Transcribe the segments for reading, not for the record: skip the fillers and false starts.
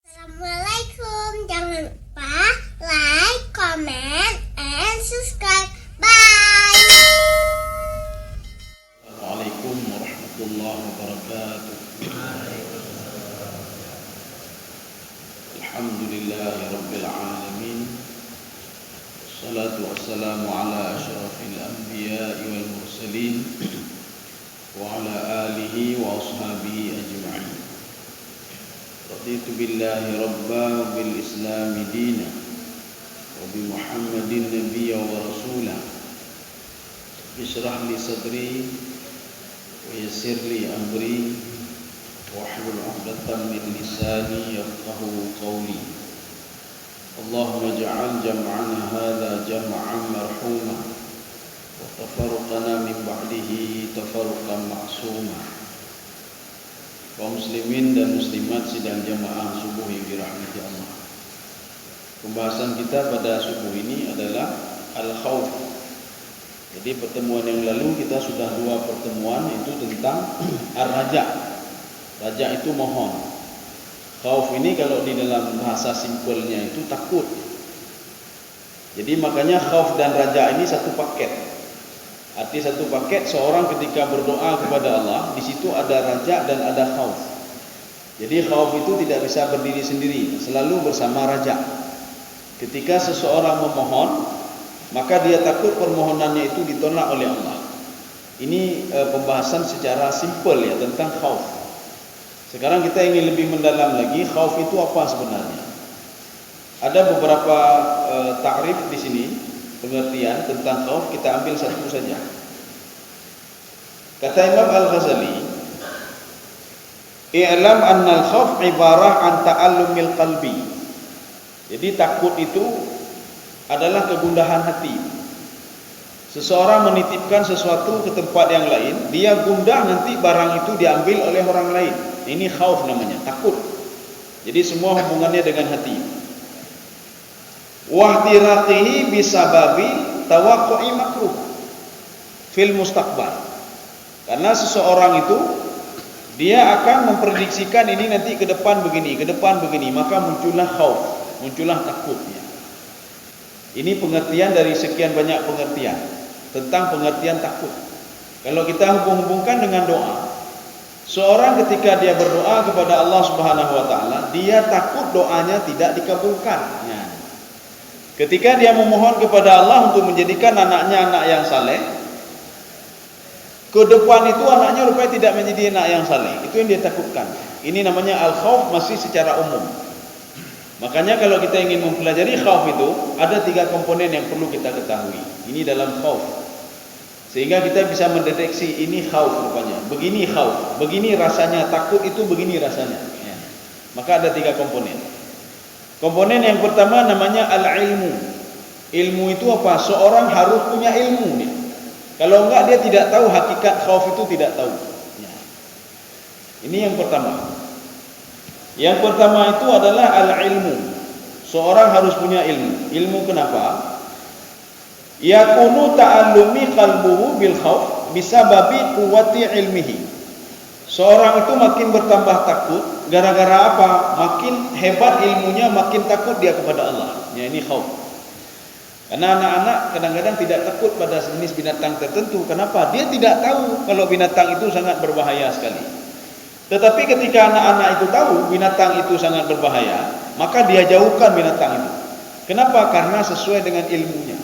Assalamualaikum. Jangan lupa like, comment, and subscribe. Bye. Assalamualaikum warahmatullahi wabarakatuh. Alhamdulillahi rabbil alamin. Wassalatu wassalamu ala asyrafil anbiya'i wal mursalin wa ala alihi wa ashabihi ajma'in. Raditu billahi rabba wa bil islami dina wa bi Muhammadin nabiyya wa rasula. Ishrah li sadri wa yassir li amri wahlul 'uqdatam min lisani yafqahu qawli. Allahumma ij'al jam'ana hadha jam'an marhuma wa tafarruqana min ba'dihi tafarruqan ma'suma. Kaum muslimin dan muslimat sidang jamaah subuh yang dirahmati Allah. Pembahasan kita pada subuh ini adalah al-khauf. Jadi pertemuan yang lalu kita sudah 2 pertemuan itu tentang ar-raja. Raja itu mohon. Khauf ini kalau di dalam bahasa simpelnya itu takut. Jadi makanya khauf dan raja ini satu paket. Arti satu paket, seorang ketika berdoa kepada Allah, di situ ada raja dan ada khauf. Jadi khauf itu tidak bisa berdiri sendiri, selalu bersama raja. Ketika seseorang memohon, maka dia takut permohonannya itu ditolak oleh Allah. Ini pembahasan secara simpel ya tentang khauf. Sekarang kita ingin lebih mendalam lagi, khauf itu apa sebenarnya? Ada beberapa takrif di sini, pengertian tentang khauf, kita ambil satu saja. Kata Imam Al-Ghazali, "I'lam anna al-khauf ibarah an ta'allumil qalbi." Jadi takut itu adalah kegundahan hati. Seseorang menitipkan sesuatu ke tempat yang lain, dia gundah nanti barang itu diambil oleh orang lain. Ini khauf namanya, takut. Jadi semua hubungannya dengan hati. Wahtiraqihi bisababi tawaqqu'i makruh fil mustaqbal. Karena seseorang itu dia akan memprediksikan ini nanti ke depan begini, maka muncullah khauf, muncullah takutnya. Ini pengertian dari sekian banyak pengertian tentang pengertian takut. Kalau kita hubung-hubungkan dengan doa, seorang ketika dia berdoa kepada Allah Subhanahu wa taala, dia takut doanya tidak dikabulkan. Ketika dia memohon kepada Allah untuk menjadikan anaknya anak yang saleh, ke depan itu anaknya rupanya tidak menjadi anak yang saleh. Itu yang dia takutkan. Ini namanya al-khauf masih secara umum. Makanya kalau kita ingin mempelajari khauf itu, ada 3 komponen yang perlu kita ketahui. Ini dalam khauf. Sehingga kita bisa mendeteksi ini khauf rupanya. Begini khauf, begini rasanya takut itu, begini rasanya. Maka ada 3 komponen. Komponen yang pertama namanya al-ilmu. Ilmu itu apa? Seorang harus punya ilmu nih. Kalau enggak dia tidak tahu hakikat khauf itu, tidak tahu. Ini yang pertama. Yang pertama itu adalah al-ilmu. Seorang harus punya ilmu. Ilmu kenapa? Yakunu ta'allumi qalbuhu bil khauf bisababi quwwati ilmihi. Seorang itu makin bertambah takut gara-gara apa? Makin hebat ilmunya, makin takut dia kepada Allah. Ya, ini khauf. Karena anak-anak kadang-kadang tidak takut pada jenis binatang tertentu. Kenapa? Dia tidak tahu kalau binatang itu sangat berbahaya sekali. Tetapi ketika anak-anak itu tahu binatang itu sangat berbahaya, maka dia jauhkan binatang itu. Kenapa? Karena sesuai dengan ilmunya.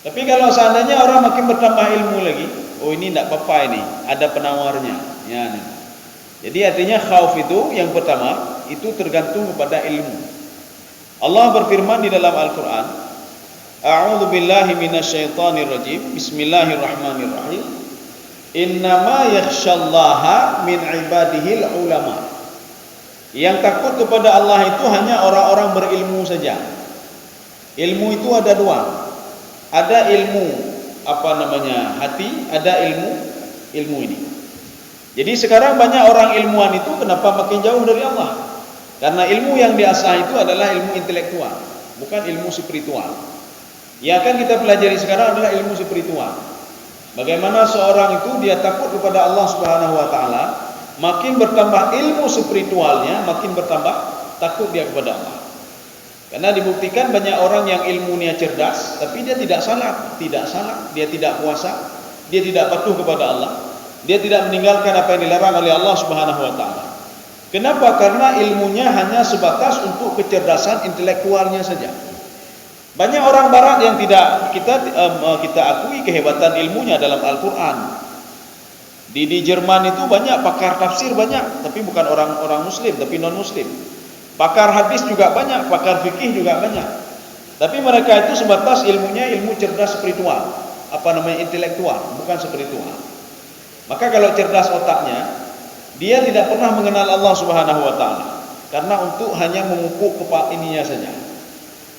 Tapi kalau seandainya orang makin bertambah ilmu lagi, oh ini tidak apa-apa ini, ada penawarnya. Ya, jadi artinya khauf itu yang pertama itu tergantung kepada ilmu. Allah berfirman di dalam Al-Quran, A'udzu billahi minasyaitonir rajim. Bismillahirrahmanirrahim. Innama yakhsyallaha min ibadihil ulama. Yang takut kepada Allah itu hanya orang-orang berilmu saja. Ilmu itu ada 2. Ada ilmu hati, ada ilmu ini. Jadi sekarang banyak orang ilmuwan itu kenapa makin jauh dari Allah? Karena ilmu yang diasah itu adalah ilmu intelektual, bukan ilmu spiritual. Yang akan kita pelajari sekarang adalah ilmu spiritual. Bagaimana seorang itu dia takut kepada Allah Subhanahu wa taala, makin bertambah ilmu spiritualnya, makin bertambah takut dia kepada Allah. Karena dibuktikan banyak orang yang ilmunya cerdas, tapi dia tidak salat, dia tidak puasa, dia tidak patuh kepada Allah, dia tidak meninggalkan apa yang dilarang oleh Allah Subhanahu wa taala. Kenapa? Karena ilmunya hanya sebatas untuk kecerdasan intelektualnya saja. Banyak orang barat yang tidak kita akui kehebatan ilmunya dalam Al-Qur'an. Di Jerman itu banyak pakar tafsir banyak, tapi bukan orang muslim, tapi non muslim. Pakar hadis juga banyak, pakar fikih juga banyak. Tapi mereka itu sebatas ilmunya ilmu cerdas spiritual, intelektual, bukan spiritual. Maka kalau cerdas otaknya, dia tidak pernah mengenal Allah Subhanahu wa taala, karena untuk hanya memupuk kepala ininya saja.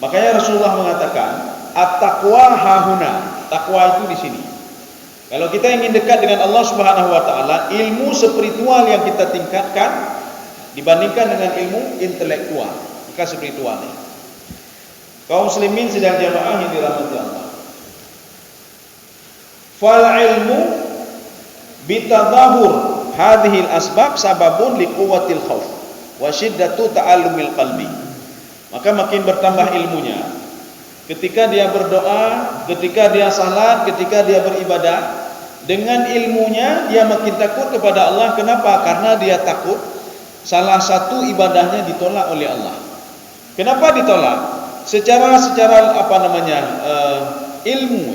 Makanya Rasulullah mengatakan, at-taqwa hahuna. Takwa itu di sini. Kalau kita ingin dekat dengan Allah Subhanahu wa taala, ilmu spiritual yang kita tingkatkan dibandingkan dengan ilmu intelektual, maka spiritualnya. Kaum muslimin sidang jamaah yang dirahmati Allah. Fal ilmu bitadahur hadhihi al-asbab sababun liquwwatil khauf wa shiddatu ta'allumil qalbi. Maka makin bertambah ilmunya ketika dia berdoa, ketika dia salat, ketika dia beribadah. Dengan ilmunya dia makin takut kepada Allah. Kenapa? Karena dia takut salah satu ibadahnya ditolak oleh Allah. Kenapa ditolak? Secara ilmu.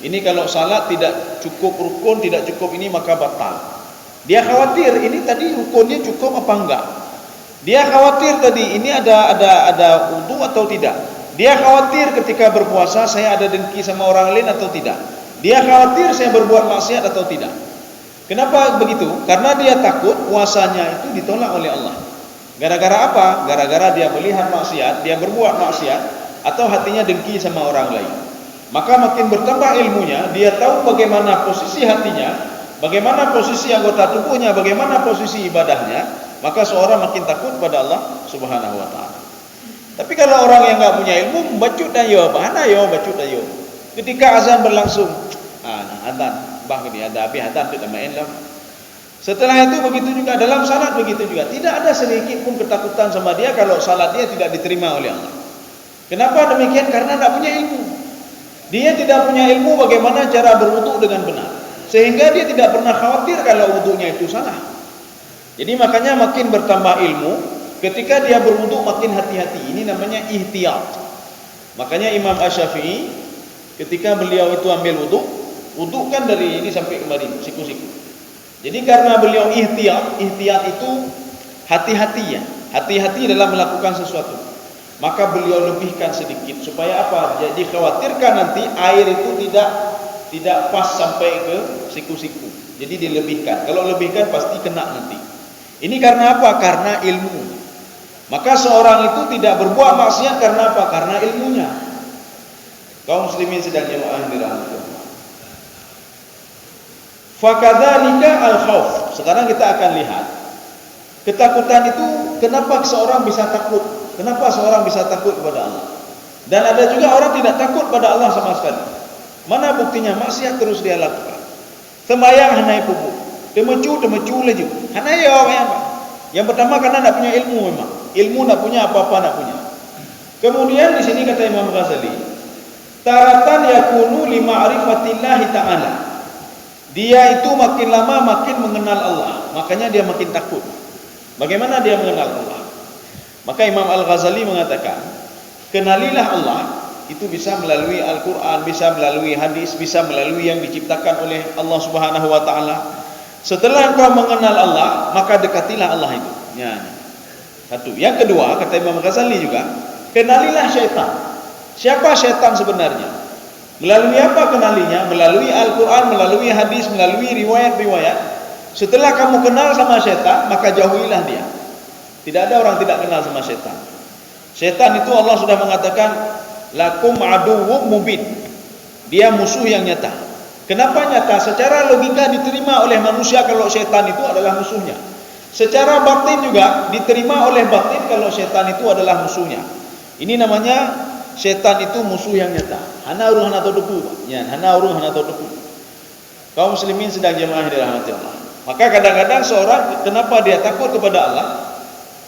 Ini kalau salat tidak cukup rukun, tidak cukup ini, maka batal. Dia khawatir ini tadi rukunnya cukup apa enggak. Dia khawatir tadi ini ada wudu atau tidak. Dia khawatir ketika berpuasa saya ada dengki sama orang lain atau tidak. Dia khawatir saya berbuat maksiat atau tidak. Kenapa begitu? Karena dia takut puasanya itu ditolak oleh Allah. Gara-gara apa? Gara-gara dia melihat maksiat, dia berbuat maksiat, atau hatinya dengki sama orang lain. Maka makin bertambah ilmunya, dia tahu bagaimana posisi hatinya, bagaimana posisi anggota tubuhnya, bagaimana posisi ibadahnya. Maka seorang makin takut pada Allah Subhanahu wa taala. Tapi kalau orang yang enggak punya ilmu, bacut ayo, mana yo bacut ayo. Ketika azan berlangsung, azan, bah ini ada habis azan tu main lah. Setelah itu begitu juga dalam salat begitu juga. Tidak ada sedikit pun ketakutan sama dia kalau salat dia tidak diterima oleh Allah. Kenapa demikian? Karena tidak punya ilmu. Dia tidak punya ilmu bagaimana cara berwudu dengan benar. Sehingga dia tidak pernah khawatir kalau wudunya itu salah. Jadi makanya makin bertambah ilmu, ketika dia berwudu makin hati-hati. Ini namanya ihtiyat. Makanya Imam Asy-Syafi'i ketika beliau itu ambil wudu kan dari ini sampai kemari, siku-siku. Jadi karena beliau ihtiyat itu hati-hati ya, hati-hati dalam melakukan sesuatu. Maka beliau lebihkan sedikit supaya apa? Jadi khawatirkan nanti air itu tidak pas sampai ke siku-siku. Jadi dilebihkan. Kalau lebihkan pasti kena nanti. Ini karena apa? Karena ilmu. Maka seorang itu tidak berbuat maksiat karena apa? Karena ilmunya. Kaum muslimin sedang jemaah dirahmati Allah. Fakadzalika al-khauf. Sekarang kita akan lihat ketakutan itu kenapa seorang bisa takut? Kenapa seorang bisa takut kepada Allah? Dan ada juga orang tidak takut pada Allah sama sekali. Mana buktinya? Maksiat terus dia lakukan. Sembahyang hanai pupuk. Temecu laju. Hanai apa? Yang pertama karena tidak punya ilmu memang. Ilmu tidak punya apa-apa tidak punya. Kemudian di sini kata Imam Ghazali, taratan yakunu li ma'rifatillahi ta'ala. Dia itu makin lama makin mengenal Allah, makanya dia makin takut. Bagaimana dia mengenal Allah? Maka Imam Al-Ghazali mengatakan, kenalilah Allah itu bisa melalui Al-Quran, bisa melalui hadis, bisa melalui yang diciptakan oleh Allah Subhanahu wa taala. Setelah engkau mengenal Allah, maka dekatilah Allah itu. Ya. Satu. Yang kedua, kata Imam Ghazali juga, kenalilah syaitan. Siapa syaitan sebenarnya? Melalui apa kenalinya? Melalui Al-Quran, melalui hadis, melalui riwayat-riwayat. Setelah kamu kenal sama syaitan, maka jauhilah dia. Tidak ada orang tidak kenal sama syaitan. Syaitan itu Allah sudah mengatakan, lakum aduwwum mubin. Dia musuh yang nyata. Kenapa nyata? Secara logika diterima oleh manusia kalau syaitan itu adalah musuhnya. Secara batin juga diterima oleh batin kalau syaitan itu adalah musuhnya. Ini namanya syaitan itu musuh yang nyata. Hana uruh hana toduku. Ya, hana uruh hana toduku. Kaum muslimin sedang jemaah dirahmati Allah. Maka kadang-kadang seorang kenapa dia takut kepada Allah?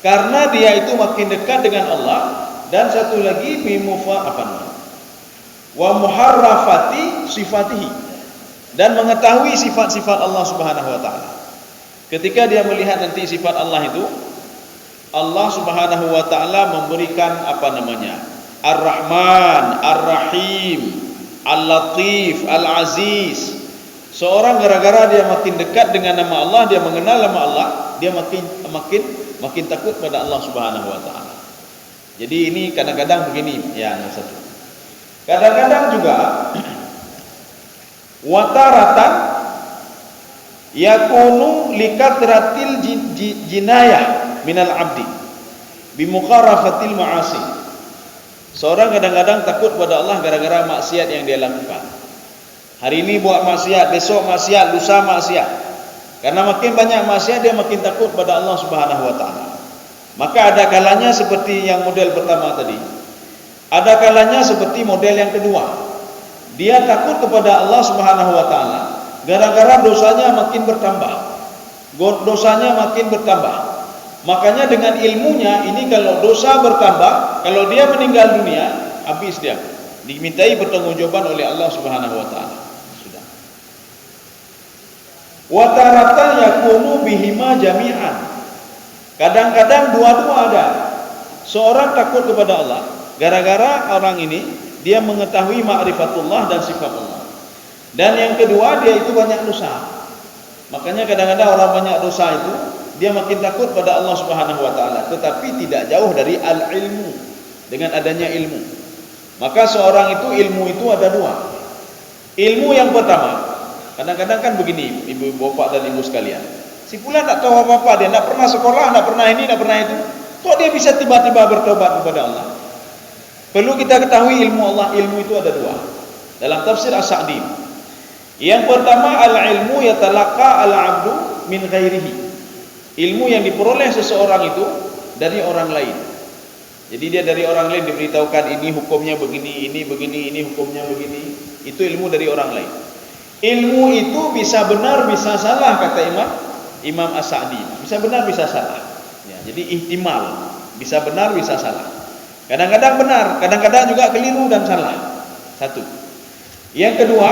Karena dia itu makin dekat dengan Allah. Dan satu lagi wa muharrafati sifatihi, dan mengetahui sifat-sifat Allah Subhanahu wa taala. Ketika dia melihat nanti sifat Allah itu, Allah Subhanahu wa taala memberikan Ar-Rahman, Ar-Rahim, Al-Latif, Al-Aziz. Seorang gara-gara dia makin dekat dengan nama Allah, dia mengenal nama Allah, dia makin takut pada Allah Subhanahu wa taala. Jadi ini kadang-kadang begini ya, nomor satu. Kadang-kadang juga wataratan yakunu likatratil jinayah minal abdi bimukharafatil ma'asi. Seorang kadang-kadang takut pada Allah gara-gara maksiat yang dia lakukan. Hari ini buat maksiat, besok maksiat, lusa maksiat. Karena makin banyak maksiat, dia makin takut pada Allah Subhanahu wa taala. Maka ada kalanya seperti yang model pertama tadi, ada kalanya seperti model yang kedua. Dia takut kepada Allah Subhanahu wa taala gara-gara dosanya makin bertambah. Dosanya makin bertambah. Makanya dengan ilmunya ini, kalau dosa bertambah, kalau dia meninggal dunia, habis dia. Dimintai pertanggungjawaban oleh Allah Subhanahu wa taala. Sudah. Wa taratan yakunu bihima jami'an. Kadang-kadang dua-dua ada. Seorang takut kepada Allah gara-gara orang ini dia mengetahui ma'rifatullah dan sifat Allah. Dan yang kedua, dia itu banyak dosa. Makanya kadang-kadang orang banyak dosa itu dia makin takut pada Allah Subhanahu wa taala, tetapi tidak jauh dari al-ilmu, dengan adanya ilmu. Maka seorang itu ilmu itu ada dua. Ilmu yang pertama, kadang-kadang kan begini, ibu bapak dan ibu sekalian. Si fulan tak tahu apa-apa, dia tak pernah sekolah, tak pernah ini, tak pernah itu. Kok dia bisa tiba-tiba bertobat kepada Allah? Perlu kita ketahui ilmu Allah, ilmu itu ada dua. Dalam tafsir As-Sa'di, yang pertama al-ilmu yatalaqa al-'abdu min ghairihi. Ilmu yang diperoleh seseorang itu dari orang lain. Jadi dia dari orang lain diberitahukan ini hukumnya begini, ini begini, ini hukumnya begini. Itu ilmu dari orang lain. Ilmu itu bisa benar, bisa salah, kata Imam As-Sa'di. Bisa benar, bisa salah. Ya, jadi ihtimal, bisa benar, bisa salah. Kadang-kadang benar, kadang-kadang juga keliru dan salah. Satu. Yang kedua,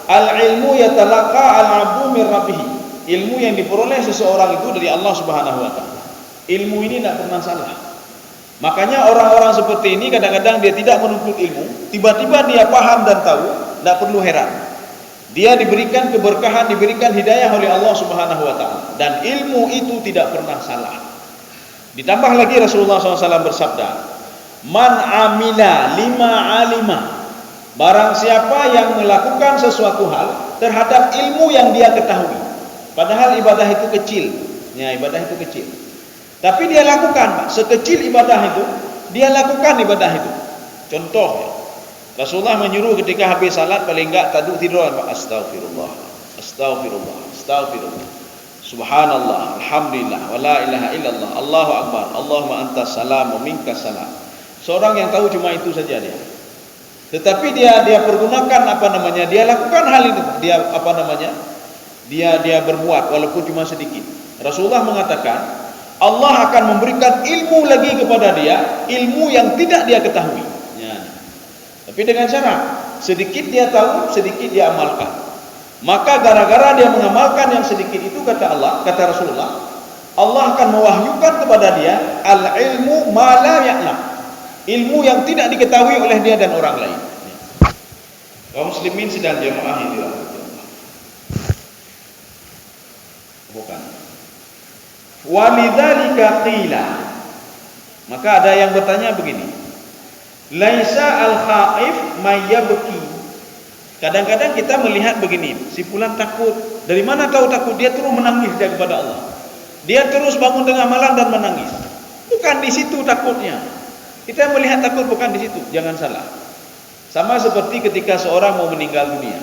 al-ilmu yatalaqa al-'abdu min rabbih. Ilmu yang diperoleh seseorang itu dari Allah Subhanahu wa taala. Ilmu ini tidak pernah salah. Makanya orang-orang seperti ini kadang-kadang dia tidak menuntut ilmu, tiba-tiba dia paham dan tahu, tidak perlu heran. Dia diberikan keberkahan, diberikan hidayah oleh Allah Subhanahu wa taala, dan ilmu itu tidak pernah salah. Ditambah lagi Rasulullah SAW bersabda, "Man amila lima alima." Barang siapa yang melakukan sesuatu hal terhadap ilmu yang dia ketahui, padahal ibadah itu kecil, ya ibadah itu kecil, tapi dia lakukan, Pak. Sekecil ibadah itu, dia lakukan ibadah itu. Contoh, ya. Rasulullah menyuruh ketika habis salat paling enggak taduk tidur, astagfirullah, astagfirullah, astagfirullah, subhanallah, alhamdulillah, wala ilaha illallah, Allahu akbar, Allahumma antas salam wa minkas salam. Seorang yang tahu cuma itu saja dia. Tetapi dia pergunakan dia lakukan hal itu, dia berbuat walaupun cuma sedikit. Rasulullah mengatakan Allah akan memberikan ilmu lagi kepada dia, ilmu yang tidak dia ketahui. Ya. Tapi dengan syarat sedikit dia tahu, sedikit dia amalkan. Maka gara-gara dia mengamalkan yang sedikit itu, kata Rasulullah, Allah akan mewahyukan kepada dia al-ilmu ma la ya'lam. Ilmu yang tidak diketahui oleh dia dan orang lain. Kaum muslimin sedang jamaah yang dirahmati Allah. Bukan. Walidzalika qila. Maka ada yang bertanya begini. Laisa al-khaif may yabki. Kadang-kadang kita melihat begini, si fulan takut. Dari mana tahu takut? Dia terus menangis dia kepada Allah. Dia terus bangun tengah malam dan menangis. Bukan di situ takutnya. Kita melihat takut bukan di situ, jangan salah. Sama seperti ketika seorang mau meninggal dunia.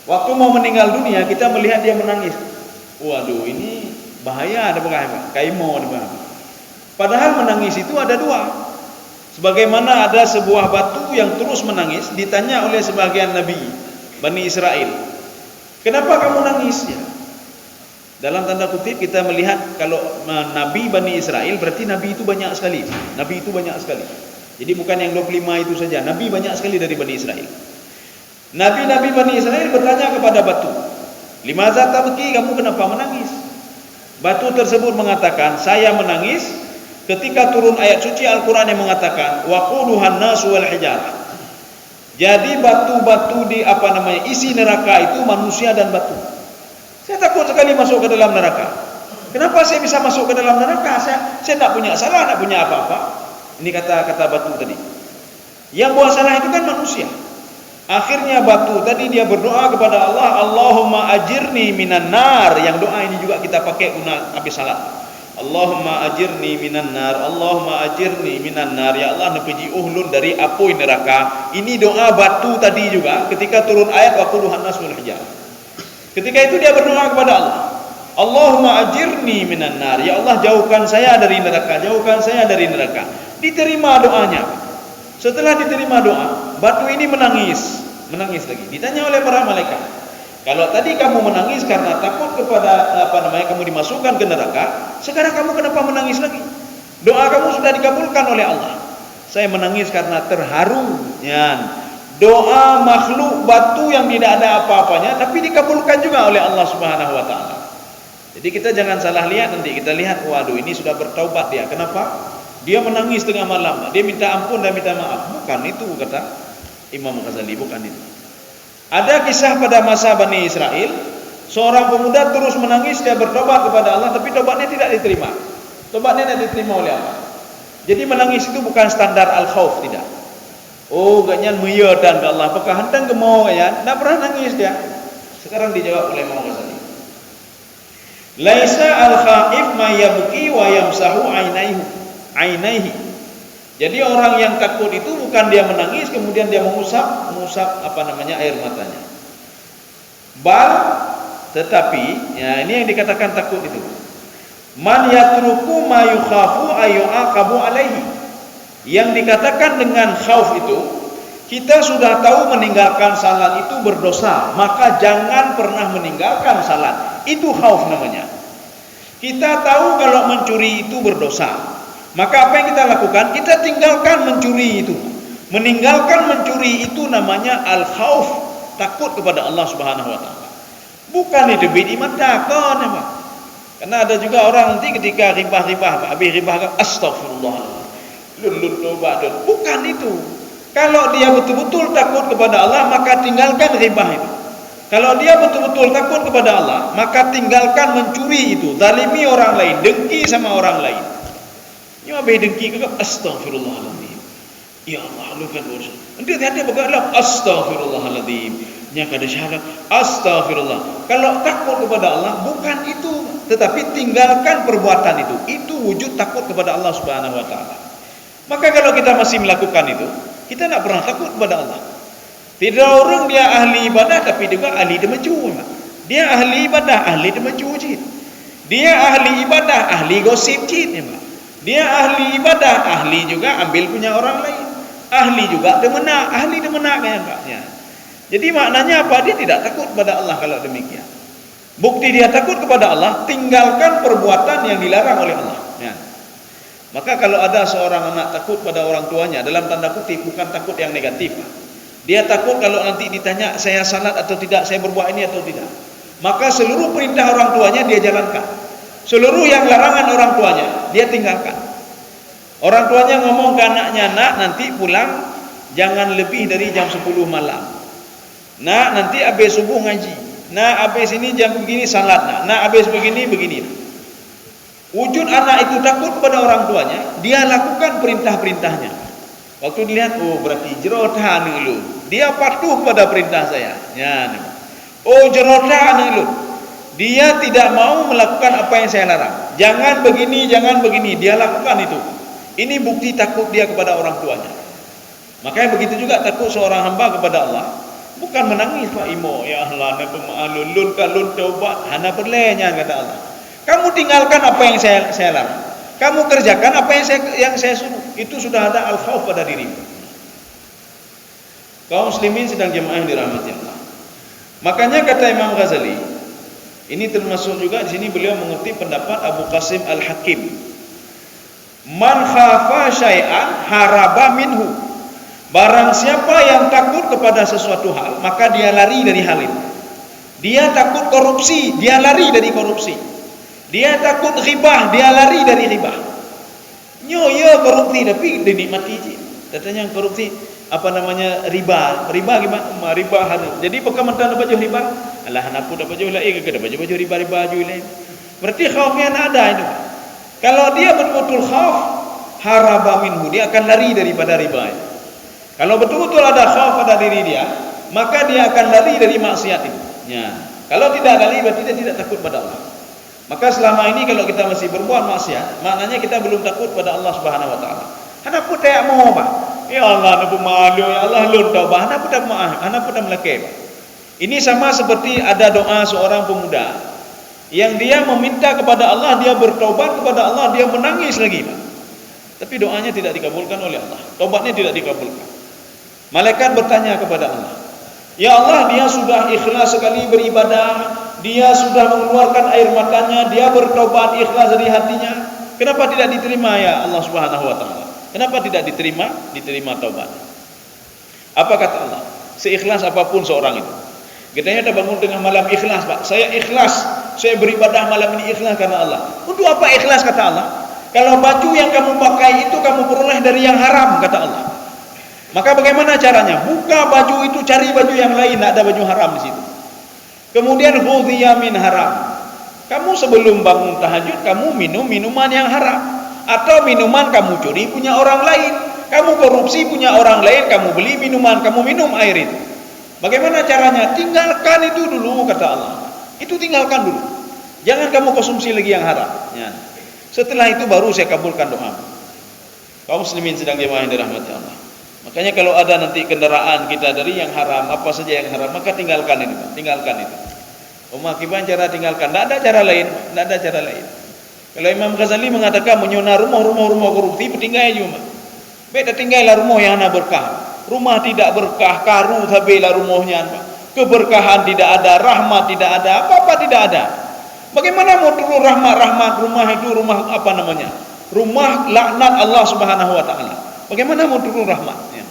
Waktu mau meninggal dunia, kita melihat dia menangis. Waduh, ini bahaya, ada bagaimana? Kaimo ada bagaimana? Padahal menangis itu ada dua. Sebagaimana ada sebuah batu yang terus menangis, ditanya oleh sebagian nabi Bani Israel, kenapa kamu nangis? Ya. Dalam tanda kutip kita melihat kalau Nabi Bani Israel berarti Nabi itu banyak sekali. Nabi itu banyak sekali. Jadi bukan yang 25 itu saja. Nabi banyak sekali dari Bani Israel. Nabi-Nabi Bani Israel bertanya kepada batu, "Limaza tabki, kamu kenapa menangis?" Batu tersebut mengatakan, "Saya menangis ketika turun ayat suci Al-Quran yang mengatakan waquduhan nasu wal hijarah." Jadi batu-batu di isi neraka itu manusia dan batu. Saya takut sekali masuk ke dalam neraka. Kenapa saya bisa masuk ke dalam neraka? Saya tak punya salah, tak punya apa-apa. Ini kata batu tadi. Yang buat salah itu kan manusia. Akhirnya batu tadi dia berdoa kepada Allah, Allahumma ajirni minan nar. Yang doa ini juga kita pakai guna habis salat. Allahumma ajirni minan nar, Allahumma ajirni minan nar. Ya Allah, nepeji uhlun dari api neraka. Ini doa batu tadi juga ketika turun ayat waquduhan nas wal hijarah. Ketika itu dia berdoa kepada Allah, Allahumma ajirni minan nar. Ya Allah, jauhkan saya dari neraka, jauhkan saya dari neraka. Diterima doanya. Setelah diterima doa, batu ini menangis lagi. Ditanya oleh para malaikat, kalau tadi kamu menangis karena takut kepada kamu dimasukkan ke neraka, sekarang kamu kenapa menangis lagi? Doa kamu sudah dikabulkan oleh Allah. Saya menangis karena terharu. Doa makhluk batu yang tidak ada apa-apanya tapi dikabulkan juga oleh Allah Subhanahu wa taala. Jadi kita jangan salah lihat, nanti kita lihat, waduh ini sudah bertaubat dia. Kenapa? Dia menangis tengah malam, dia minta ampun dan minta maaf. Bukan itu, kata Imam Ghazali, bukan itu. Ada kisah pada masa Bani Israel, seorang pemuda terus menangis, dia bertobat kepada Allah, tapi tobatnya tidak diterima. Tobatnya tidak diterima oleh Allah. Jadi menangis itu bukan standar al-khauf, tidak. Oh, ganyan meyadan ke Allah, apakah hendang ke mau ya? Tidak pernah nangis dia. Sekarang dijawab oleh Imam Ghazali. Laisa al-khaif ma yabki wa yamsahu ainaihi. Jadi orang yang takut itu bukan dia menangis kemudian dia mengusap air matanya. Bal, tetapi ya ini yang dikatakan takut itu. Man yatruku ma yukhafu ayyaqabu alaihi. Yang dikatakan dengan khauf itu, kita sudah tahu meninggalkan salat itu berdosa, maka jangan pernah meninggalkan salat. Itu khauf namanya. Kita tahu kalau mencuri itu berdosa, maka apa yang kita lakukan? Kita tinggalkan mencuri itu. Meninggalkan mencuri itu namanya al-khauf, takut kepada Allah Subhanahu wa taala. Bukan itu bidi mata kan apa? Karena ada juga orang nanti ketika ribah-ribah, habis ribah astagfirullah. Bukan itu. Kalau dia betul-betul takut kepada Allah, maka tinggalkan ribah itu. Kalau dia betul-betul takut kepada Allah, maka tinggalkan mencuri itu, zalimi orang lain, dengki sama orang lain. Ini habis dengki ke astagfirullahaladzim. Ya Allah, lu kan dosa. Nanti hati bergerak astagfirullahaladzim. Nya kada syarat astagfirullah. Kalau takut kepada Allah bukan itu, tetapi tinggalkan perbuatan itu. Itu wujud takut kepada Allah Subhanahu wa taala. Maka kalau kita masih melakukan itu, kita tidak pernah takut kepada Allah. Tidak orang dia ahli ibadah tapi juga ahli demecu. Dia ahli ibadah, ahli demecu cit. Dia ahli ibadah, ahli gosip cit. Dia ahli ibadah, ahli juga ambil punya orang lain. Ahli juga demenak, ahli demenak kayaknya. Jadi maknanya apa? Dia tidak takut kepada Allah kalau demikian. Bukti dia takut kepada Allah, tinggalkan perbuatan yang dilarang oleh Allah. Ya. Maka kalau ada seorang anak takut pada orang tuanya, dalam tanda kutip bukan takut yang negatif. Dia takut kalau nanti ditanya saya salat atau tidak, saya berbuat ini atau tidak. Maka seluruh perintah orang tuanya dia jalankan. Seluruh yang larangan orang tuanya dia tinggalkan. Orang tuanya ngomong ke anaknya, nak nanti pulang jangan lebih dari jam 10 malam. Nak nanti habis subuh ngaji. Nak habis ini jam begini salat. Nak habis begini. Wujud anak itu takut kepada orang tuanya, dia lakukan perintah-perintahnya. Waktu dilihat, oh berarti jerotan lu. Dia patuh pada perintah saya. Ya, oh jerotan lu. Dia tidak mau melakukan apa yang saya larang. Jangan begini. Dia lakukan itu. Ini bukti takut dia kepada orang tuanya. Makanya begitu juga takut seorang hamba kepada Allah. Bukan menangis Pak Imo, ya Allah, nak ma'alun kalun taubat, hana berlenya kata Allah. Kamu tinggalkan apa yang saya larang. Kamu kerjakan apa yang saya suruh. Itu sudah ada al-khauf pada dirimu. Kaum muslimin sedang jemaah yang dirahmati Allah. Makanya kata Imam Ghazali, Ini termasuk juga di sini beliau mengutip pendapat Abu Qasim Al-Hakim. Man khafa syai'an haraba minhu. Barang siapa yang takut kepada sesuatu hal, maka dia lari dari hal itu. Dia takut korupsi, dia lari dari korupsi. Dia takut ribah, dia lari dari ribah. Ya korupsi tapi dinikmati je. Katanya korupsi riba gimana? Riba haram. Jadi pekementan dapat jual riba. Alah hanapu dapat jual lain ke dapat jual riba jual lain. Berarti khaufnya ada itu. Kalau dia betul-betul khauf, haraba minhu, dia akan lari daripada riba. Kalau betul-betul ada khauf pada diri dia, maka dia akan lari dari maksiat itu. Ya. Kalau tidak lari berarti dia tidak takut pada Allah. Maka selama ini kalau kita masih berbuat maksiat, maknanya kita belum takut pada Allah Subhanahu wa taala. Hanapu tak mau apa? Ya Allah, hanapu malu, ya Allah lun taubah, hanapu tak maaf, hanapu tak melakei. Ini sama seperti ada doa seorang pemuda yang dia meminta kepada Allah, dia bertaubat kepada Allah, dia menangis lagi, Pak. Tapi doanya tidak dikabulkan oleh Allah. Taubatnya tidak dikabulkan. Malaikat bertanya kepada Allah, "Ya Allah, dia sudah ikhlas sekali beribadah, dia sudah mengeluarkan air matanya, dia bertaubat ikhlas dari hatinya. Kenapa tidak diterima ya Allah Subhanahu wa taala? Kenapa tidak diterima taubat?" Apa kata Allah? Seikhlas apapun seorang itu. Katanya ada bangun tengah malam ikhlas, Pak. Saya ikhlas, saya beribadah malam ini ikhlas karena Allah. Untuk apa ikhlas kata Allah? Kalau baju yang kamu pakai itu kamu peroleh dari yang haram kata Allah. Maka bagaimana caranya? Buka baju itu, cari baju yang lain, tidak ada baju haram di situ. Kemudian ghudhiya min haram. Kamu sebelum bangun tahajud kamu minum minuman yang haram, atau minuman kamu curi punya orang lain, kamu korupsi punya orang lain, kamu beli minuman, kamu minum air itu. Bagaimana caranya? Tinggalkan itu dulu kata Allah. Itu tinggalkan dulu. Jangan kamu konsumsi lagi yang haram. Ya. Setelah itu baru saya kabulkan doa. Kaum muslimin sedang jemaah yang dirahmati Allah. Makanya kalau ada nanti kendaraan kita dari yang haram, apa saja yang haram, maka tinggalkan itu, tinggalkan itu. Gimana cara tinggalkan? Tidak ada cara lain, tidak ada cara lain. Kalau Imam Ghazali mengatakan menyona rumah korupsi, tinggal cuma. Beda tinggallah rumah yang nak berkah. Rumah tidak berkah, karu habislah rumahnya. Keberkahan tidak ada, rahmat tidak ada, apa-apa tidak ada. Bagaimana mau turun rahmat rumah itu rumah apa namanya? Rumah laknat Allah Subhanahu wa taala. Bagaimana mau turun rahmatnya?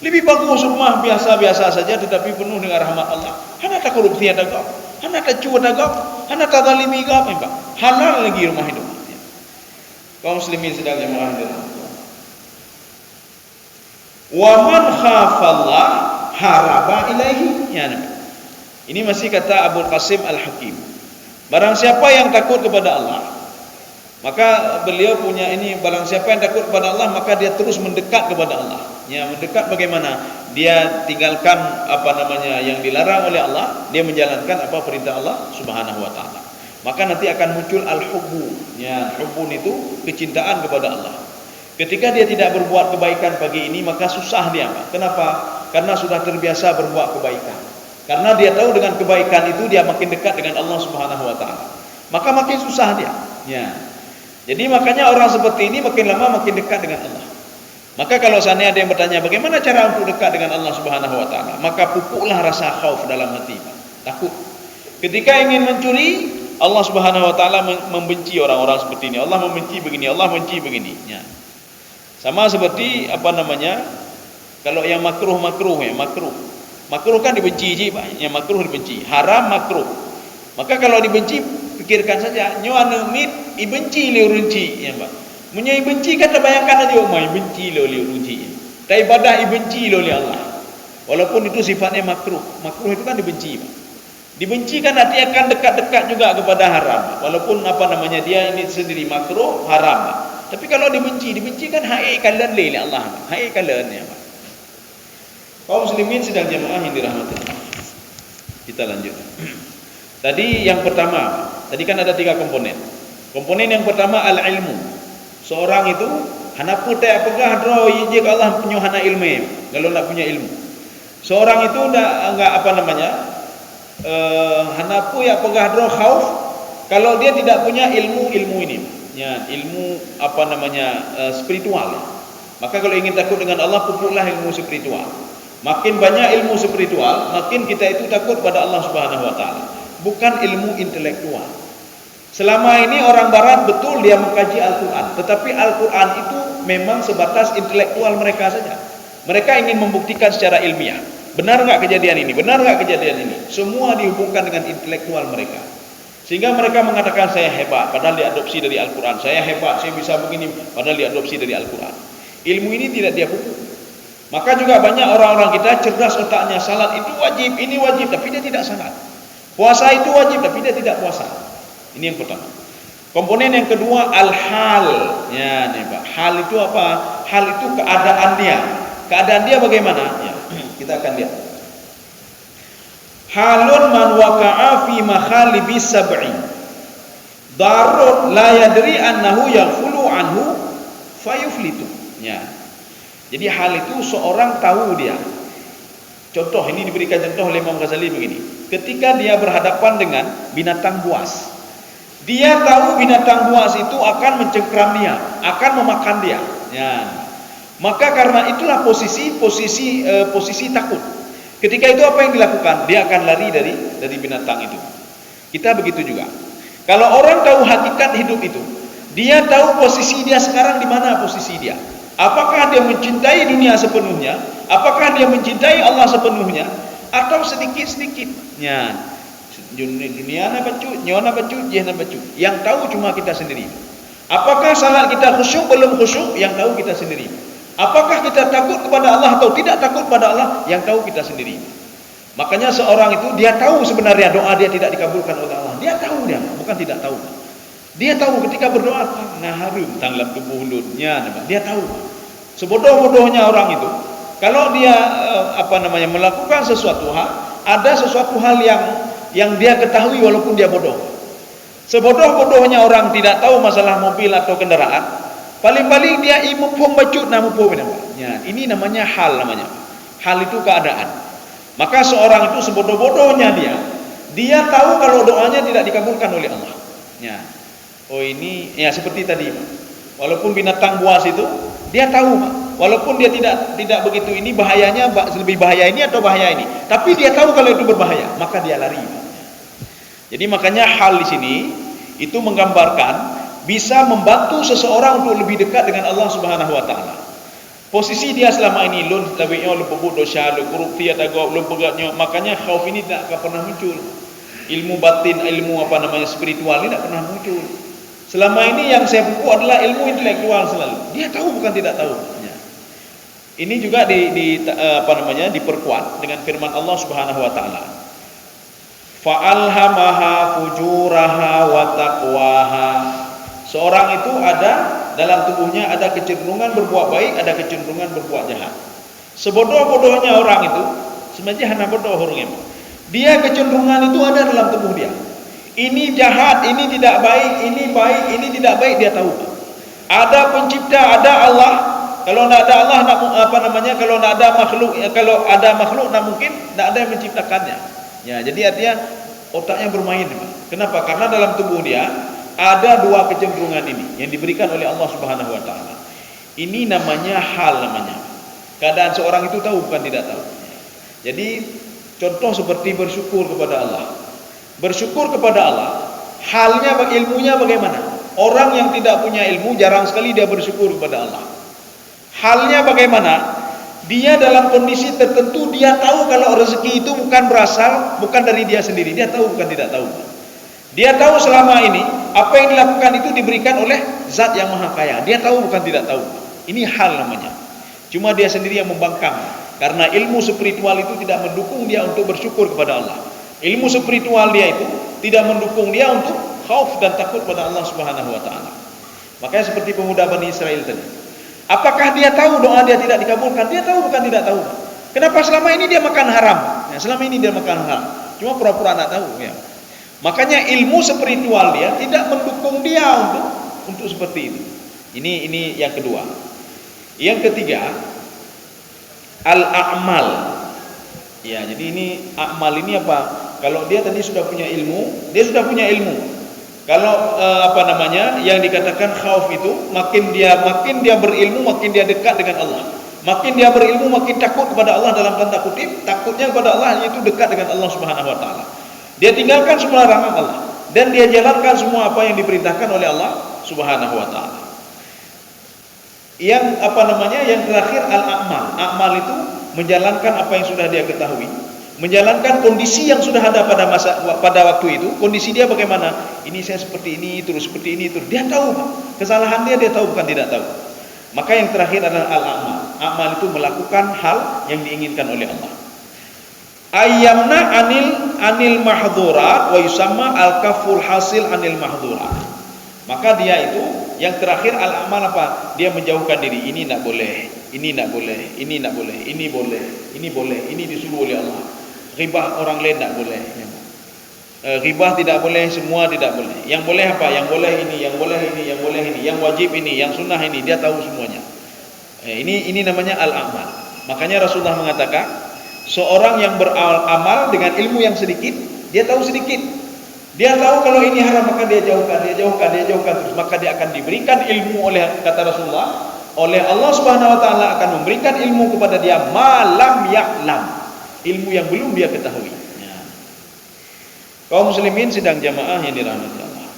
Lebih bagus rumah biasa-biasa saja tetapi penuh dengan rahmat Allah. Hana tak korupsi ada gap, hana tak cuat ada gap, hana tak zalimi gap, Pak. Halal lagi rumah itu. Kaum muslimin sedang jemaah dirahmati. Wa man khafallah haraba ilaihi. Ya, ini masih kata Abu Qasim Al-Hakim. Barang siapa yang takut kepada Allah, maka beliau punya ini, barang siapa yang takut kepada Allah maka dia terus mendekat kepada Allah. Ya, mendekat bagaimana? Dia tinggalkan apa namanya yang dilarang oleh Allah, dia menjalankan apa perintah Allah Subhanahu wa taala. Maka nanti akan muncul al-hubbu. Ya, hubbun itu kecintaan kepada Allah. Ketika dia tidak berbuat kebaikan pagi ini, maka susah dia. Kenapa? Karena sudah terbiasa berbuat kebaikan. Karena dia tahu dengan kebaikan itu dia makin dekat dengan Allah Subhanahu wa taala. Maka makin susah dia. Ya. Jadi makanya orang seperti ini makin lama makin dekat dengan Allah. Maka kalau seandainya ada yang bertanya bagaimana cara untuk dekat dengan Allah Subhanahu wa taala, maka pupuklah rasa khauf dalam hati, Pak. Takut. Ketika ingin mencuri, Allah Subhanahu wa taala membenci orang-orang seperti ini. Allah membenci begini, Allah membenci begini. Ya. Sama seperti apa namanya? Kalau yang makruh ya, makruh kan dibenci je, Pak. Yang makruh dibenci, haram makruh. Maka kalau dibenci, pikirkan saja, nyoan mit ibenci le urunci, ya, Pak. Munya ibenci kata bayangkan aja umai benci le urunci. Ta ibadah ibenci le oleh Allah. Walaupun itu sifatnya makruh. Makruh itu kan dibenci, Pak. Dibenci kan arti akan dekat-dekat juga kepada haram. Walaupun apa namanya dia ini sendiri makruh, haram, Pak. Tapi kalau dibenci kan haik kalian le Allah, haik kalian ya, Pak. Kaum muslimin sedang jemaah yang dirahmati Allah. Kita lanjut. Tadi yang pertama, tadi kan ada 3 komponen. Komponen yang pertama al-ilmu. Seorang itu hanapu tak pegah dro je Allah punya hana ilmu. Kalau nak punya ilmu. Seorang itu enggak apa namanya? Hanapu ya pegah dro khauf kalau dia tidak punya ilmu ini. Ya, ilmu apa namanya? Spiritual. Maka kalau ingin takut dengan Allah, pupuklah ilmu spiritual. Makin banyak ilmu spiritual, makin kita itu takut pada Allah Subhanahu wa taala. bukan ilmu intelektual. Selama ini orang barat betul dia mengkaji Al-Quran, tetapi Al-Quran itu memang sebatas intelektual mereka saja. Mereka ingin membuktikan secara ilmiah, benar nggak kejadian ini, benar nggak kejadian ini. Semua dihubungkan dengan intelektual mereka, sehingga mereka mengatakan saya hebat, padahal diadopsi dari Al-Quran. Saya hebat, saya bisa begini, padahal diadopsi dari Al-Quran. Ilmu ini tidak dia pupuk. Maka juga banyak orang-orang kita cerdas otaknya, salat itu wajib, ini wajib, tapi dia tidak salat. Puasa itu wajib, tapi dia tidak puasa. Ini yang pertama. Komponen yang kedua, al-hal. Ya, nih Pak. Hal itu apa? Hal itu keadaan dia. Keadaan dia bagaimana? Ya, kita akan lihat. Halun man waqa'a fi makhalibi sab'i. Darur la yadri annahu yaghfulu anhu fayuflitu. Ya. Jadi hal itu seorang tahu dia. Contoh, ini diberikan contoh oleh Imam Ghazali begini. Ketika dia berhadapan dengan binatang buas, dia tahu binatang buas itu akan mencengkram dia, akan memakan dia. Ya. Maka karena itulah posisi takut. Ketika itu apa yang dilakukan? Dia akan lari dari binatang itu. Kita begitu juga. Kalau orang tahu hakikat hidup itu, dia tahu posisi dia sekarang di mana posisi dia. Apakah dia mencintai dunia sepenuhnya? Apakah dia mencintai Allah sepenuhnya? Atau sedikit-sedikit? Ya. Dunia na bacu, nyawa na bacu, jeh na bacu. Yang tahu cuma kita sendiri. Apakah salat kita khusyuk belum khusyuk? Yang tahu kita sendiri. Apakah kita takut kepada Allah atau tidak takut kepada Allah? Yang tahu kita sendiri. Makanya seorang itu dia tahu sebenarnya doa dia tidak dikabulkan oleh Allah. Dia tahu dia, bukan tidak tahu. Dia tahu ketika berdoa naharum tanglam tubuh hulunnya, dia tahu. Sebodoh-bodohnya orang itu, kalau dia melakukan sesuatu hal, ada sesuatu hal yang dia ketahui walaupun dia bodoh. Sebodoh-bodohnya orang tidak tahu masalah mobil atau kendaraan, paling-paling dia imupung bacut namupung. Ya, ini namanya hal namanya. Hal itu keadaan. Maka seorang itu sebodoh-bodohnya dia tahu kalau doanya tidak dikabulkan oleh Allah. Ya. Oh ini ya seperti tadi. Walaupun binatang buas itu dia tahu, walaupun dia tidak begitu ini bahayanya lebih bahaya ini atau bahaya ini, tapi dia tahu kalau itu berbahaya, maka dia lari. Jadi makanya hal di sini itu menggambarkan bisa membantu seseorang untuk lebih dekat dengan Allah Subhanahu wa taala. Posisi dia selama ini lun tabi'nya lu pebut dosa lu korupsi atau lu pegatnya, makanya khauf ini tak akan pernah muncul. Ilmu batin, ilmu spiritual ini tak pernah muncul. Selama ini yang saya pupuk adalah ilmu intelektual selalu. Dia tahu bukan tidak tahu. Ya. Ini juga diperkuat dengan firman Allah Subhanahu wa taala. Fa'alhamaha fujuraha wa taqwaha. Seorang itu ada dalam tubuhnya ada kecenderungan berbuat baik, ada kecenderungan berbuat jahat. Sebodoh-bodohnya orang itu sebenarnya hanya bodoh orangnya. Dia kecenderungan itu ada dalam tubuh dia. Ini jahat, ini tidak baik, ini baik, ini tidak baik, dia tahu. Ada pencipta, ada Allah. Kalau tidak ada Allah, kalau tidak ada makhluk, kalau ada makhluk, mungkin tidak ada yang menciptakannya. Ya, jadi artinya otaknya bermain. Kenapa? Karena dalam tubuh dia ada dua kecenderungan ini yang diberikan oleh Allah Subhanahu wa taala. Ini namanya hal namanya. Keadaan seorang itu tahu bukan tidak tahu. Jadi contoh seperti bersyukur kepada Allah. Bersyukur kepada Allah, halnya ilmunya bagaimana? Orang yang tidak punya ilmu jarang sekali dia bersyukur kepada Allah. Halnya bagaimana? Dia dalam kondisi tertentu dia tahu kalau rezeki itu bukan dari dia sendiri. Dia tahu bukan tidak tahu. Dia tahu selama ini apa yang dilakukan itu diberikan oleh Zat yang Maha Kaya. Dia tahu bukan tidak tahu. Ini hal namanya. Cuma dia sendiri yang membangkang karena ilmu spiritual itu tidak mendukung dia untuk bersyukur kepada Allah. Ilmu spiritual dia itu tidak mendukung dia untuk khauf dan takut pada Allah Subhanahu wa taala. Makanya seperti pemuda Bani Israel tadi. Apakah dia tahu doa dia tidak dikabulkan? Dia tahu bukan tidak tahu. Kenapa selama ini dia makan haram? Ya, selama ini dia makan haram. Cuma pura-pura tidak tahu ya. Makanya ilmu spiritual dia tidak mendukung dia untuk seperti itu. Ini yang kedua. Yang ketiga, al-a'mal. Ya, jadi ini amal ini apa? Kalau dia tadi sudah punya ilmu, dia sudah punya ilmu. Kalau yang dikatakan khauf itu, makin dia berilmu, makin dia dekat dengan Allah. Makin dia berilmu, makin takut kepada Allah dalam tanda kutip, takutnya kepada Allah yaitu dekat dengan Allah Subhanahu wa taala. Dia tinggalkan semua larangan Allah dan dia jalankan semua apa yang diperintahkan oleh Allah Subhanahu wa taala. Yang yang terakhir al-a'mal. A'mal itu menjalankan apa yang sudah dia ketahui, menjalankan kondisi yang sudah ada pada waktu itu. Kondisi dia bagaimana? Ini saya seperti ini, terus seperti ini, terus dia tahu kesalahan dia tahu, bukan tidak tahu. Maka yang terakhir adalah al-a'mal. A'mal itu melakukan hal yang diinginkan oleh Allah. Ayyamna anil mahdhurat wa yusamma al-kaful hasil anil mahdhurat. Maka dia itu yang terakhir al-amal apa? Dia menjauhkan diri. Ini tidak boleh, ini tidak boleh, ini tidak boleh, ini boleh, ini boleh, ini disuruh oleh Allah. Ghibah orang lain tidak boleh. Ghibah tidak boleh, semua tidak boleh. Yang boleh apa? Yang boleh ini, yang boleh ini, yang boleh ini, yang wajib ini, yang sunnah ini, dia tahu semuanya. Ini namanya al-amal. Makanya Rasulullah mengatakan, seorang yang beramal dengan ilmu yang sedikit, dia tahu sedikit. Dia tahu kalau ini haram, maka dia jauhkan, dia jauhkan, dia jauhkan terus. Maka dia akan diberikan ilmu oleh, kata Rasulullah, oleh Allah Subhanahu wa taala akan memberikan ilmu kepada dia malam ya'lam, ilmu yang belum dia ketahui. Ya. Kaum muslimin sidang jamaah yang dirahmati Allah.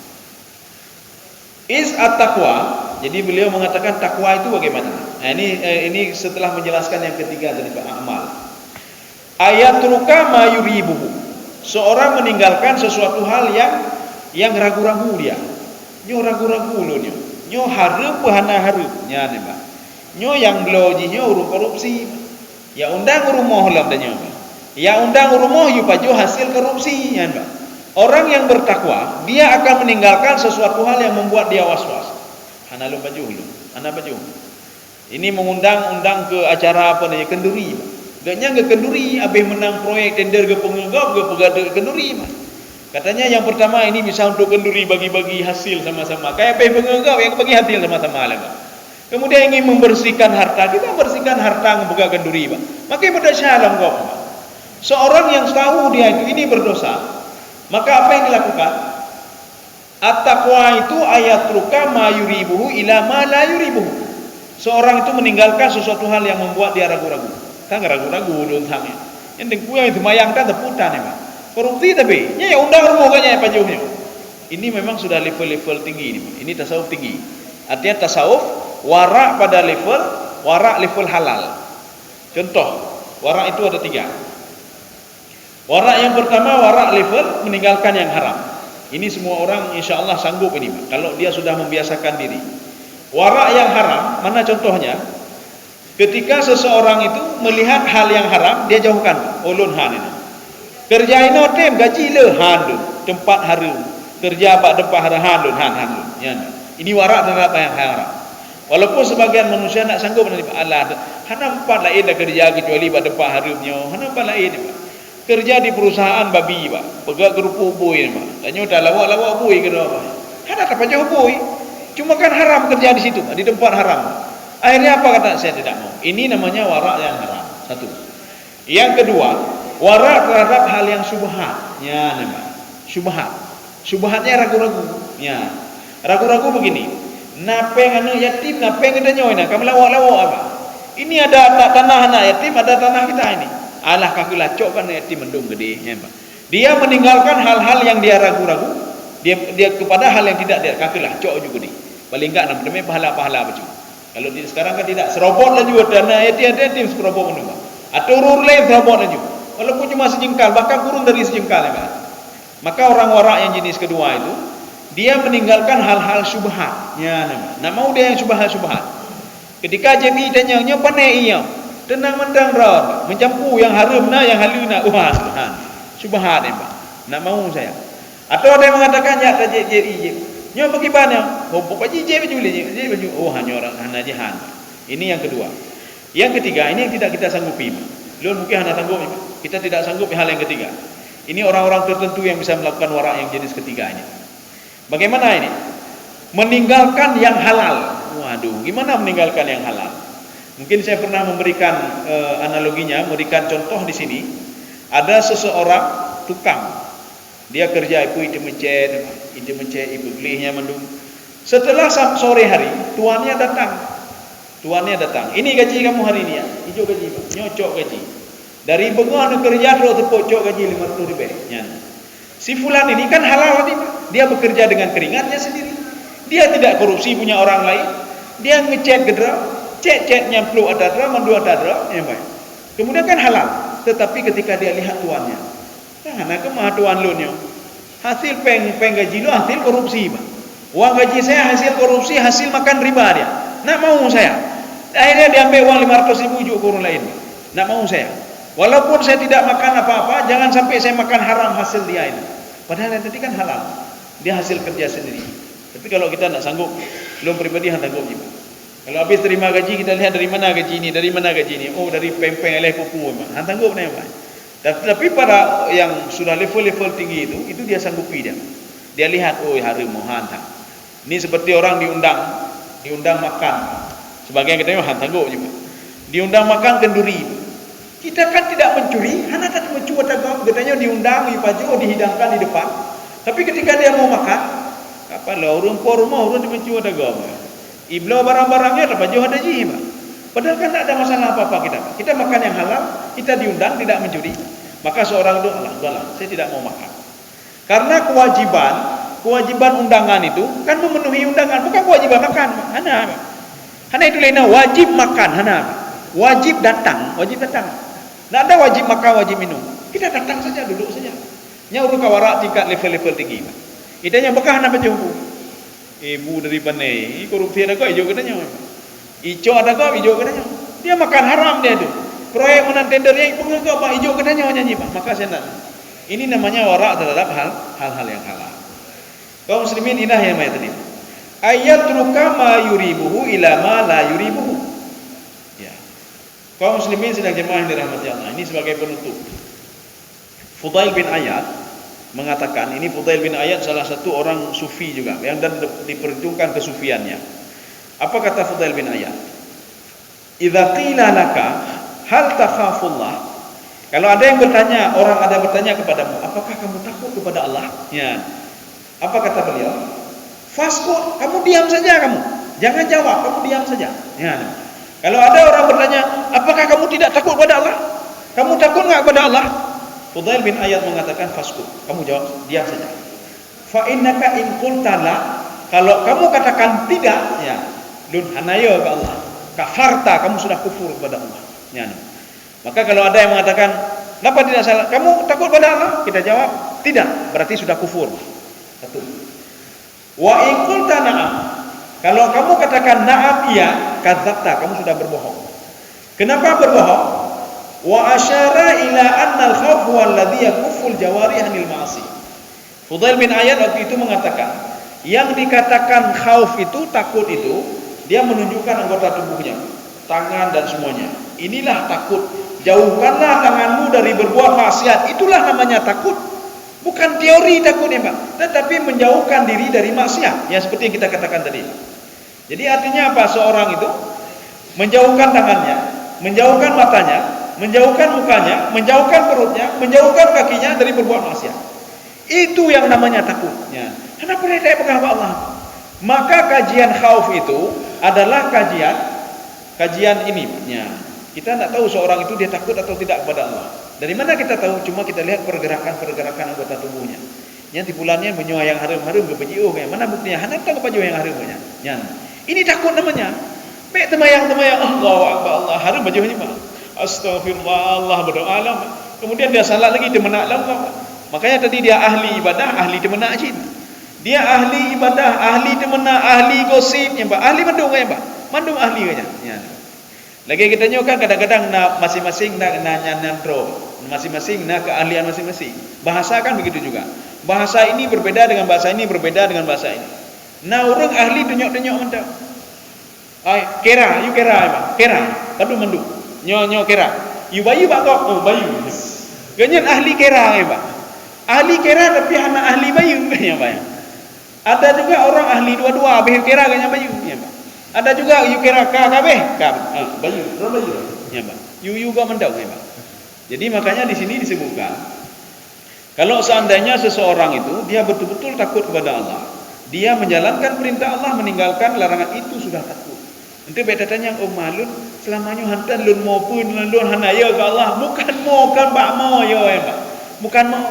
Is at-taqwa. Jadi beliau mengatakan takwa itu bagaimana? Nah, ini setelah menjelaskan yang ketiga tadi amal. Ayatruka ma yuribuhu. Seorang meninggalkan sesuatu hal yang ragu-ragu dia. Nyo ragu-ragu lo nyo. Nyo harap hana harap nya ne ba. Nyo yang bloji nyo urung korupsi. Ya undang rumah lam dan nyo. Ya undang rumah yu paju hasil korupsi nya ba. Orang yang bertakwa, dia akan meninggalkan sesuatu hal yang membuat dia was-was. Hana lo baju lo. Hana baju. Ini mengundang-undang ke acara apa namanya kenduri. Gaknya ke kenduri, habis menang proyek tender ke penggagap ke pegada kenduri. Katanya yang pertama ini bisa untuk kenduri bagi-bagi hasil sama-sama. Kayak habis penggagap yang bagi hasil sama-sama lah. Kemudian ingin membersihkan harta, kita bersihkan harta membuka kenduri. Maka pada syalam kau. Seorang yang tahu dia itu ini berdosa, maka apa yang dilakukan? At-taqwa itu ayatruka ma yuribuhu ila ma la yuribuhu. Seorang itu meninggalkan sesuatu hal yang membuat dia ragu-ragu. Kan ragu-ragu dun tangnya. Yang dengkuang itu mayangkan teputan memang. Korupsi tapi nya ya undang rumah kayaknya pajuhnya. Ini memang sudah level-level tinggi ini. Ini tasawuf tinggi. Artinya tasawuf wara pada level halal. Contoh, wara itu ada 3. Wara yang pertama wara level meninggalkan yang haram. Ini semua orang insya-Allah sanggup ini kalau dia sudah membiasakan diri. Wara yang haram, mana contohnya? Ketika seseorang itu melihat hal yang haram, dia jauhkan. Ulun han ini. Kerja ini tem gaji le han tempat haram. Kerja pak tempat haram han. Ya. Ini warak terhadap yang haram. Walaupun sebagian manusia nak sanggup nanti Allah. Hana empat lain dah kerja kecuali pada tempat haramnya. Hana empat lain. Kerja di perusahaan babi pak. Pegak kerupuk bui pak. Tanya dah lawak bui ke apa? Hana tak pajak bui. Cuma kan haram kerja di situ, di tempat haram. Akhirnya apa kata saya tidak mau. Ini namanya warak yang haram. Satu. Yang kedua, warak terhadap hal yang syubhat. Ya, nama. Syubhat. Syubhatnya ragu-ragu. Ya. Ragu-ragu begini. Napeng anak yatim, napeng ada nyoy nak. Kamu lawak-lawak apa? Ini ada tanah anak yatim, ada tanah kita ini. Alah kaki lacok kan yatim mendung gede. Ya, dia meninggalkan hal-hal yang dia ragu-ragu. Dia kepada hal yang tidak dia kaki lacok juga nih. Paling enggak namanya pahala-pahala baju. Kalau di sekarang kan tidak, serobot lah juga dana yatim serobot menunggu. Atau urur lain serobot lah juga. Walaupun cuma sejengkal, bahkan kurang dari sejengkal ya. Maka orang warak yang jenis kedua itu, dia meninggalkan hal-hal syubhat. Ya, nak mau dia yang syubhat. Ketika jemi tanya, "Nya panai iya?" Tenang mendang ron, mencampur yang haram yang halus wah subhan. Syubhat ya, Pak. Nak mau saya. Atau ada yang mengatakan ya tajib. Nyo bagaimana? Oh, pokoknya baju. Oh, hanya orang hanya jihan. Ini yang kedua. Yang ketiga, ini yang tidak kita sanggupi. Lu mungkin hanya sanggup. Kita tidak sanggup hal yang ketiga. Ini orang-orang tertentu yang bisa melakukan warak yang jenis ketiganya. Bagaimana ini? Meninggalkan yang halal. Waduh, gimana meninggalkan yang halal? Mungkin saya pernah memberikan analoginya, memberikan contoh di sini. Ada seseorang tukang. Dia kerja itu mencet, ibu gelihnya mendung. Setelah sore hari, tuannya datang. Ini gaji kamu hari ini ya. Hijau gaji, nyocok gaji. Dari bengon kerja terus tepuk cok gaji 50 ribu. Si fulan ini kan halal tadi, Pak. Dia bekerja dengan keringatnya sendiri. Dia tidak korupsi punya orang lain. Dia ngechat gedra, chat nyampluk ada dra, mandu ada dra, ya Pak. Kemudian kan halal. Tetapi ketika dia lihat tuannya, nah kemah tuan lu nyo. Hasil peng gaji lu hasil korupsi, Pak. Uang gaji saya hasil korupsi, hasil makan riba dia. Nak mau saya. Akhirnya dia ambil uang 500.000 ujuk kurun lain. Nak mau saya. Walaupun saya tidak makan apa-apa, jangan sampai saya makan haram hasil dia ini. Padahal yang tadi kan halal. Dia hasil kerja sendiri. Tapi kalau kita tidak sanggup, belum pribadi yang sanggup juga. Kalau habis terima gaji, kita lihat dari mana gaji ini, dari mana gaji ini. Oh, dari peng-peng eleh kuku memang. Han sanggup nih, Pak. Tapi pada yang sudah level-level tinggi itu dia sanggupi dia. Dia lihat, oh hari mohan. Ini seperti orang diundang makan. Sebagian kita han sanggup juga. Diundang makan kenduri. Kita kan tidak mencuri, hanya tak mencuri dagang, katanya diundang, dipajo, dihidangkan di depan. Tapi ketika dia mau makan, apa lah orang po rumah orang mencuri dagang. Iblau barang-barangnya dapat pajo ada ji, Pak. Padahal kan tak ada masalah apa-apa kita. Kita makan yang halal, kita diundang tidak mencuri. Maka seorang itu Allah, saya tidak mau makan. Karena kewajiban undangan itu kan memenuhi undangan, bukan kewajiban makan. Hana itu lainnya wajib makan, wajib datang. Tidak ada wajib makan, wajib minum. Kita datang saja, duduk saja. Nyaur kawarak tingkat level-level tinggi. Kita yang bekah nak baca hukum. Ibu dari panai, korupsi ada kau, hijau katanya. Ijo ada kau, hijau katanya. Dia makan haram dia tu. Proyek menang tendernya ibu kau, Pak, hijau katanya nyanyi, Pak. Maka saya nak. Ini namanya warak terhadap hal-hal yang halal. Kaum muslimin indah yang maya tadi. Ayat ruka ma yuribuhu ila ma la yuribuhu. Kaum muslimin sedang jemaah yang dirahmati Allah. Ini sebagai penutup. Fudail bin Ayad mengatakan, ini Fudail bin Ayad salah satu orang sufi juga yang dan diperhitungkan kesufiannya. Apa kata Fudail bin Ayad? Idza qila laka hal takhafullah. Kalau ada yang bertanya, orang ada bertanya kepadamu, apakah kamu takut kepada Allah? Ya. Apa kata beliau? Faskut, kamu diam saja kamu. Jangan jawab, kamu diam saja. Ya. Kalau ada orang bertanya, apakah kamu tidak takut pada Allah? Kamu takut enggak kepada Allah? Fudail bin Ayad mengatakan, faskut. Kamu jawab, diam saja. Fa innaka in qulta la, kalau kamu katakan tidak, ya, dun hanaya ke Allah. Kafarta, kamu sudah kufur kepada Allah. Ya. Maka kalau ada yang mengatakan, kenapa tidak salah? Kamu takut pada Allah? Kita jawab, tidak. Berarti sudah kufur. Satu. Wa in qulta na'am. Kalau kamu katakan na'am iya, kadzabta, kamu sudah berbohong. Kenapa berbohong? Wa asyara ila anna al-khawf huwa alladhi yakuffu al-jawarih 'anil ma'asi. Fudail bin Ayad waktu itu mengatakan, yang dikatakan khauf itu, takut itu, dia menunjukkan anggota tubuhnya, tangan dan semuanya. Inilah takut. Jauhkanlah tanganmu dari berbuat maksiat. Itulah namanya takut. Bukan teori takutnya, Pak, tetapi menjauhkan diri dari maksiat. Ya seperti yang kita katakan tadi. Jadi artinya apa? Seorang itu menjauhkan tangannya, menjauhkan matanya, menjauhkan mukanya, menjauhkan perutnya, menjauhkan kakinya dari berbuat maksiat. Itu yang namanya takutnya. Kenapa dia pegang Allah? Maka kajian khauf itu adalah kajian ini. Ya. Kita tidak tahu seorang itu dia takut atau tidak kepada Allah. Dari mana kita tahu? Cuma kita lihat pergerakan anggota tubuhnya. Yang tipulannya menyoa yang harum-harum ke pejiu. Mana buktinya? Hanya tak ke yang harumnya. Ya. Ini takut namanya. Baik temayang Allahu Akbar, Allah harum bajunya, Pak. Astagfirullah, Allah berdoa lah. Kemudian dia salat lagi, dia menak lah. Makanya tadi dia ahli ibadah, ahli temenak jin. Dia ahli ibadah, ahli temenak, ahli gosip, ya Pak. Ahli mandung ya Pak. Mandung ahli kayaknya. Ya. Lagi kita nyokan kadang-kadang nak masing-masing nak nyantro, masing-masing nak keahlian masing-masing. Bahasa kan begitu juga. Bahasa ini berbeda dengan bahasa ini, berbeda dengan bahasa ini. Nah orang ahli denyok-denyok mendak. Ai kera, you kera Pak. Kera, tadu mandu. Nyo kera. You bayu Pak kok, oh bayu. Ganyan ahli kera ya Pak. Ahli kera tapi hanya ahli bayu kayaknya Pak. Ada juga orang ahli dua-dua, behir kera kayaknya bayu ya Pak. Ada juga you kera kabeh, bayu, bayu ya Pak. You gak mendau ya Pak. Jadi makanya di sini disebutkan kalau seandainya seseorang itu dia betul-betul takut kepada Allah, dia menjalankan perintah Allah, meninggalkan larangan, itu sudah takut. Nanti beda tanya, oh malun selamanya hantan lun maupun lun hanaya ke Allah, bukan mau kan Pak mau yo ya Pak. Bukan mau.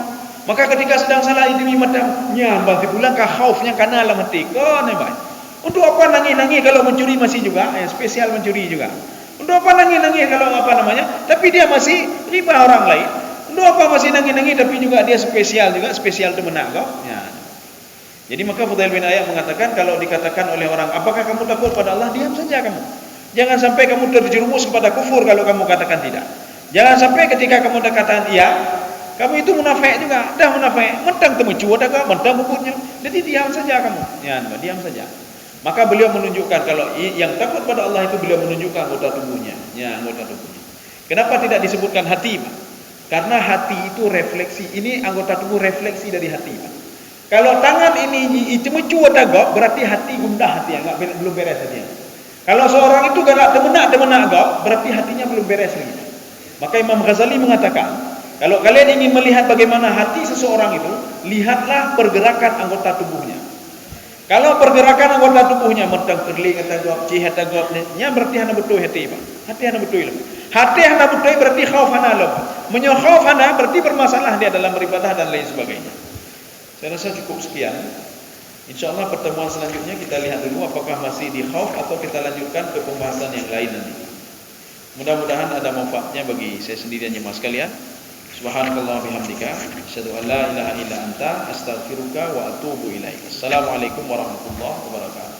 Maka ketika sedang salat itu madamnya berarti pula ka khaufnya kana la mati ko ne bai. Untuk apa nangis-nangis kalau mencuri masih juga, spesial mencuri juga. Untuk apa nangis-nangis kalau apa namanya? Tapi dia masih riba orang lain. Untuk apa masih nangis-nangis tapi juga dia spesial juga, spesial temenak kau. Ya. Jadi maka Fudail bin Iyad mengatakan kalau dikatakan oleh orang, apakah kamu takut pada Allah? Diam saja kamu. Jangan sampai kamu terjerumus kepada kufur kalau kamu katakan tidak. Jangan sampai ketika kamu katakan iya, kamu itu munafik juga. Dah munafik, mentang temu cuo dah kau, mentang bukunya. Jadi diam saja kamu. Ya, diam saja. Maka beliau menunjukkan kalau yang takut pada Allah itu beliau menunjukkan anggota tubuhnya. Ya, anggota tubuhnya. Kenapa tidak disebutkan hati, Pak? Karena hati itu refleksi. Ini anggota tubuh refleksi dari hati, Pak. Kalau tangan ini cuma cuo tagap, berarti hati gundah hati, enggak belum beres hatinya. Kalau seorang itu galak demenak gap, berarti hatinya belum beres lagi. Maka Imam Ghazali mengatakan, kalau kalian ingin melihat bagaimana hati seseorang itu, lihatlah pergerakan anggota tubuhnya. Kalau pergerakan anggota tubuhnya mentang terling tagap, cihat tagap, nya berarti hana betul hati, Pak. Hati hana betul. Hati hana betul berarti khauf hana lab. Khauf hana berarti bermasalah dia dalam beribadah dan lain sebagainya. Saya rasa cukup sekian. InsyaAllah pertemuan selanjutnya kita lihat dulu apakah masih di khauf atau kita lanjutkan ke pembahasan yang lain nanti. Mudah-mudahan ada manfaatnya bagi saya sendiri dan jemaah sekalian. Subhanakallah bihamdika asyhadu an la ilaha illa anta astaghfiruka wa atubu ilaik. Assalamualaikum warahmatullahi wabarakatuh.